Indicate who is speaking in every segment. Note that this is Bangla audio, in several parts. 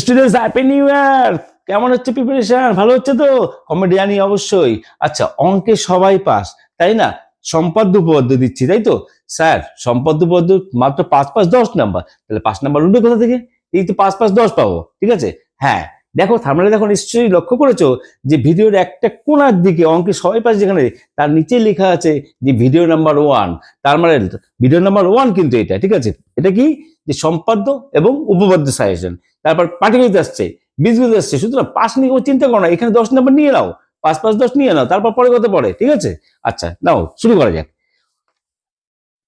Speaker 1: Students happy new year. কেমন হচ্ছে প্রিপারেশন? ভালো হচ্ছে তো? কমেন্ট জানি অবশ্যই। আচ্ছা, অঙ্কে সবাই পাস, তাই না? সম্পাদ্য উপপাদ্য দিচ্ছি, তাই তো? স্যার, সম্পাদ্য উপপাদ্য মাত্র 5 5 10 নাম্বার, তাহলে 5 নাম্বার উঠবে কোথা থেকে? এই তো 5 5 10 পাবো, ঠিক আছে? হ্যাঁ, দেখো থাম্বনেলে দেখো, নিশ্চয়ই লক্ষ্য করেছো যে ভিডিওর একটা কোণার দিকে অঙ্কে সবাই পাস যেখানে, তার নিচে লেখা আছে যে ভিডিও নাম্বার 1। তার মানে ভিডিও নাম্বার 1 কিন্তু এটা, ঠিক আছে? এটা কি? যে সম্পাদ্য এবং উপপাদ্য সাজেশন। তারপর পাটিগণিত আসছে, বীজগণিত আসছে। সুতরাং পাস নিয়ে কোনো চিন্তা করো না, এখানে 10 নাম্বার নিয়ে নাও, 5 5 10 নিয়ে নাও, তারপর পরে কত পড়ে, ঠিক আছে? আচ্ছা, নাও শুরু করা যাক।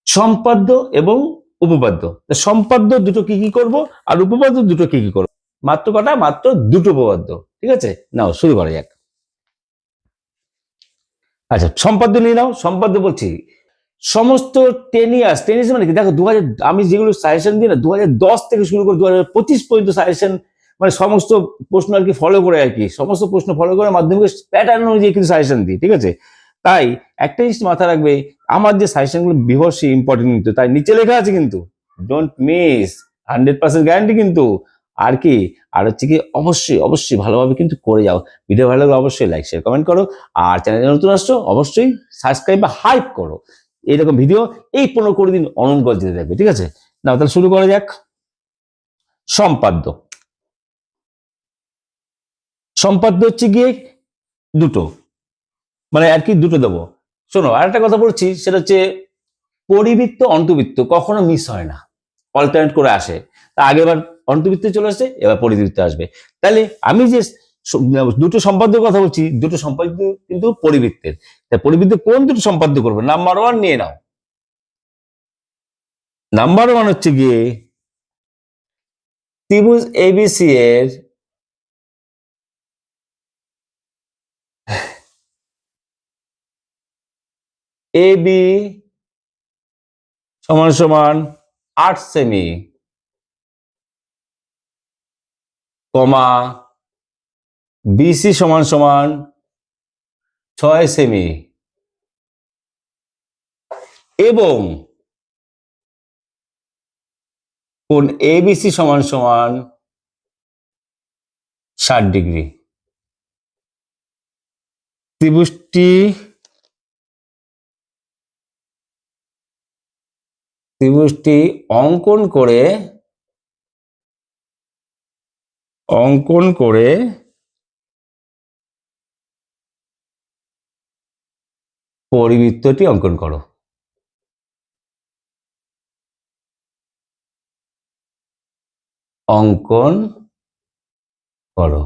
Speaker 1: সম্পাদ্য এবং উপপাদ্য। সম্পাদ্য দুটো কি কি করব, আর উপপাদ্য দুটো কি কি করব? মাত্র কটা? মাত্র দুটো উপপাদ্য, ঠিক আছে? নাও শুরু করা যাক। আচ্ছা, সম্পাদ্য নিয়ে নাও। সম্পাদ্য বলছি সমস্ত টেনিয়াস মানে কি, দেখো 2000, আমি যেগুলো সাজেশন দিই না, 2010 থেকে শুরু করে 2025 পর্যন্ত সাজেশন, মানে সমস্ত প্রশ্ন আর কি ফলো করে, আর কি সমস্ত প্রশ্ন ফলো করে মাধ্যমিক প্যাটার্ন অনুযায়ী কিন্তু সাজেশন দিই, ঠিক আছে? তাই একটা জিনিস মাথায় রাখবে, আমার যে সাজেশনগুলো বিভর্ষি ইম্পর্টেন্ট, কিন্তু তাই নিচে লেখা আছে কিন্তু, ডোন্ট মিস, 100% গ্যারান্টি কিন্তু। আর কি, আর হচ্ছে কি, অবশ্যই অবশ্যই ভালোভাবে কিন্তু করে যাও। ভিডিও ভালো লাগলে অবশ্যই লাইক শেয়ার কমেন্ট করো, আর চ্যানেলে নতুন আসছো অবশ্যই সাবস্ক্রাইব বা হাইপ করো। এইরকম ভিডিও এই 15-20 দিন অনর্গল যেতে থাকবে, ঠিক আছে? না তাহলে শুরু করা যাক। সম্পাদ্য। সম্পাদ্য হচ্ছে গিয়ে দুটো, মানে আর কি দুটো দেবো। শোনো, আর একটা কথা বলছি, সেটা হচ্ছে পরিবৃত্ত অন্তবৃত্ত কখনো মিস হয় না, অল্টারনেট করে আসে। তা আগেবার অন্তবৃত্তে চলে আসছে, এবার পরিবৃত্ত আসবে। তাহলে আমি যে দুটো সম্পাদ্যের কথা বলছি, দুটো সম্পাদ্য কিন্তু পরিবৃত্তের। তাই পরিবৃত্ত কোন দুটো সম্পাদ্য করবে? নাম্বার 1 নিয়ে নাও। নাম্বার 1 হচ্ছে গিয়ে ত্রিভুজ এবিসি এর এবি সমান সমান 8 সেমি, কমা বিসি সমান সমান 6 সেমি, এবং কোণ এবিসি সমান সমান 60 ডিগ্রি। ত্রিভুজটি অঙ্কন করে পরিবৃত্তটি অঙ্কন করো। অঙ্কন করো।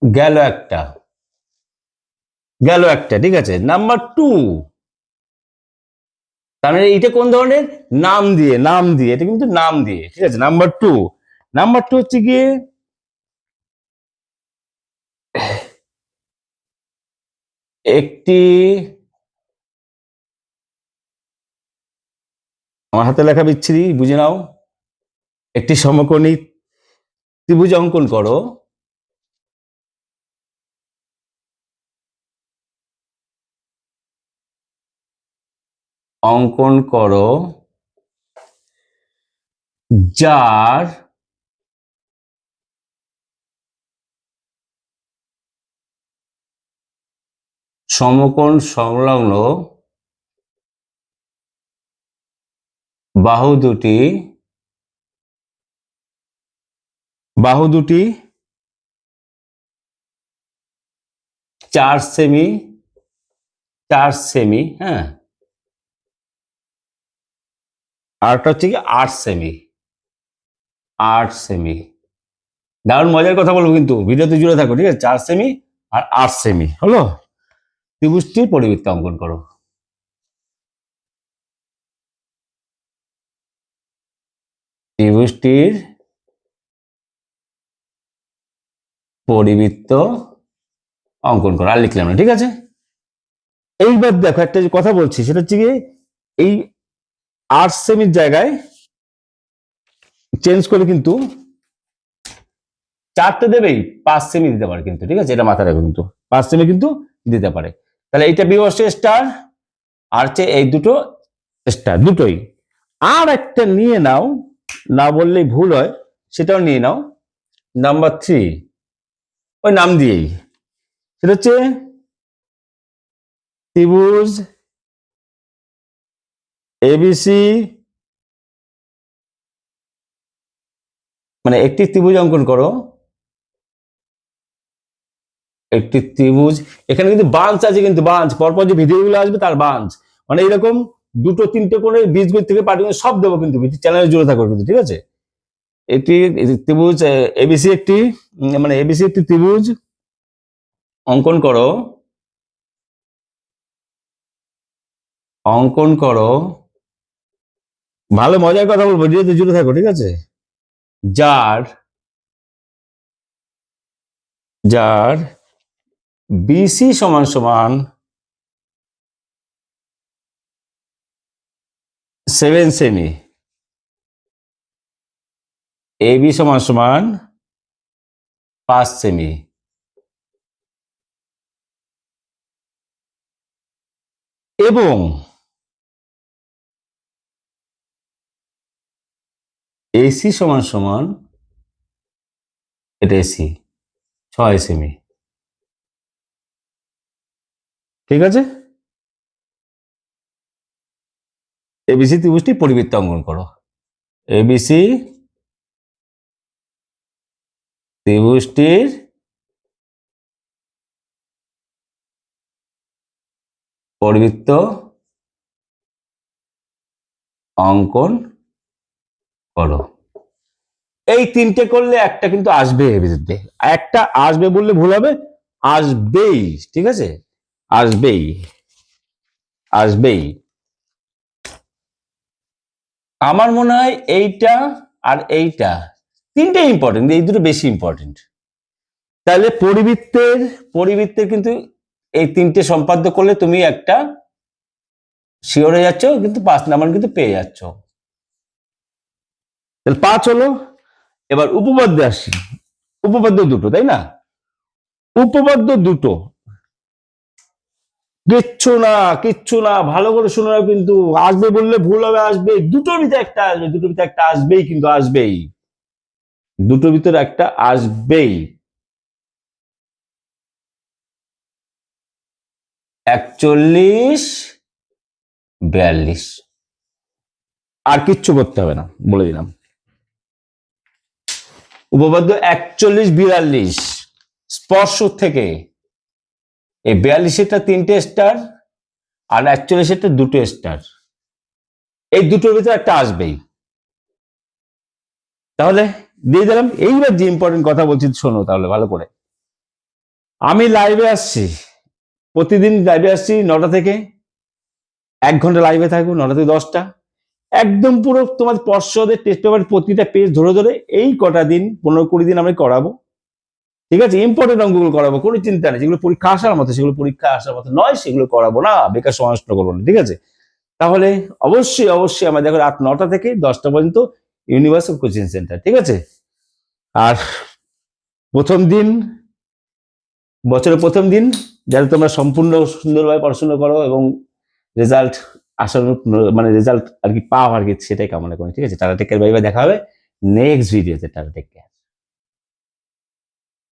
Speaker 1: গেল একটা, ঠিক আছে? নাম্বার 2, তার মানে এটা কোন ধরনের? নাম দিয়ে, এটা কিন্তু নাম দিয়ে, ঠিক আছে? নাম্বার 2 হচ্ছে গিয়ে একটি, আমার হাতে লেখা বিচ্ছিরি, বুঝে নাও। একটি সমকোণী ত্রিভুজ অঙ্কন করো, যার সমকোণ সংলগ্ন বাহু দুটি 4 সেমি, হ্যাঁ, আরটা হচ্ছে কি 8 সেমি। দারুণ মজার কথা বলবো কিন্তু, ভিডিওতে জুড়ে থাকো, ঠিক আছে? 4 সেমি আর 8 সেমি হলো। ত্রিভুজটির পরিবৃত্ত অঙ্কন করো। ত্রিভুজটির পরিবৃত্ত অঙ্কন করো, আর লিখলাম না, ঠিক আছে? এইবার দেখো, একটা যে কথা বলছি সেটা হচ্ছে কি, এই 8 সেমির জায়গায় চেঞ্জ করে কিন্তু 4 তো দেবেই, 5 সেমি দিতে পারে কিন্তু, ঠিক আছে? এটা মাথায় রাখো কিন্তু, 5 সেমি কিন্তু দিতে পারে। তাহলে এইটা বিভক্ত স্টার, আর হচ্ছে এই দুটো স্টার, দুটোই। আর একটা নিয়ে নাও, না বললেই ভুল হয়, সেটাও নিয়ে নাও। নাম্বার 3 ওই নাম দিয়েই, সেটা হচ্ছে ত্রিভুজ এবিসি, মানে একটি ত্রিভুজ অঙ্কন করো, একটি ত্রিভুজ, এখানে কিন্তু বাঞ্চ আছে, কিন্তু বাঞ্চ পরপর যে ভিডিওগুলো আসবে তার বাঞ্চ, মানে এরকম 2-3টে করে বীজগণিত থেকে পাটিগণিত সব দেবো কিন্তু চ্যানেলে জুড়ে থাকো কিন্তু, ঠিক আছে। একটি ত্রিভুজ এবিসি একটি মানে এবিসি একটি ত্রিভুজ অঙ্কন করো, অঙ্কন করো, ভালো মজার কথা বলবো, ভিডিওতে জুড়ে থাকো, ঠিক আছে। যার যার বিসি সমান সমান 7 সেমি, এবি সমান সমান 5 সেমি, এবং এসি সমান সমান, এটা এসি 6 সেমি, ঠিক আছে। এবিসি ত্রিভুজটি পরিবৃত্ত অঙ্কন করো, এবিসি ত্রিভুজটির পরিবৃত্ত অঙ্কন করো। এই 3টে করলে একটা কিন্তু আসবে, এবিসিতে একটা আসবে বললে ভুল হবে, আসবেই, ঠিক আছে, আসবেই, আসবেই। আমার মনে হয় এইটা আর এইটা 3টে ইম্পর্টেন্ট, এই দুটো বেশি ইম্পর্টেন্ট। তাহলে পরিবৃত্তের কিন্তু এই 3টে সম্পাদ্য করলে তুমি একটা শিওর হয়ে যাচ্ছ, কিন্তু 5 নাম্বার কিন্তু পেয়ে যাচ্ছ। তাহলে 5 হলো। এবার উপপাদ্যে আসি, উপপাদ্য দুটো, তাই না, উপপাদ্য দুটো, কিচ্ছু না, ভালো করে শুনে নাও কিন্তু, আসবে বললে ভুল হবে, আসবে, দুটোর ভিতরে একটা আসবে, দুটোর ভিতরে একটা আসবেই, কিন্তু আসবেই, দুটোর ভিতরে একটা আসবেই। 41, 42, আর কিচ্ছু করতে হবে না, বলে দিলাম। উপপাদ্য 41, 42 স্পর্শ থেকে, এই 42-এরটা 3টে স্টার আর 41-এরটা 2টে স্টার, এই দুটোর ভিতরে একটা আসবেই। তাহলে দিয়ে দিলাম। এইবার যে ইম্পর্টেন্ট কথা বলছি শোনো তাহলে ভালো করে। আমি লাইভে আসছি, প্রতিদিন লাইভে আসছি 9টা থেকে, 1 ঘন্টা লাইভে থাকবো, 9টা থেকে 10টা, একদম পুরো তোমার পর্ষদের টেস্ট পেপার প্রতিটা পেজ ধরে ধরে এই কটা দিন 15-20 দিন আমি করাবো, ঠিক আছে। ইম্পর্টেন্ট অঙ্কগুলো করাবো, কোনো চিন্তা নেই, যেগুলো পরীক্ষা আসার মতো সেগুলো পরীক্ষা আসার মতো নয়, সেগুলো করাবো না, বেকার সময় নষ্ট করবো না, ঠিক আছে। তাহলে অবশ্যই আমার দেখো রাত 9টা থেকে 10টা পর্যন্ত ইউনিভার্সাল কোচিং সেন্টার, ঠিক আছে। আর প্রথম দিন, বছরের প্রথম দিন, যাতে তোমরা সম্পূর্ণ সুন্দরভাবে পড়াশোনা করো এবং রেজাল্ট আসার, মানে রেজাল্ট আর কি পাও আর কি, সেটাই কামনা করি, ঠিক আছে। Tata take care, bye bye, দেখা হবে নেক্সট ভিডিওতে, টাটা টেক কেয়ার।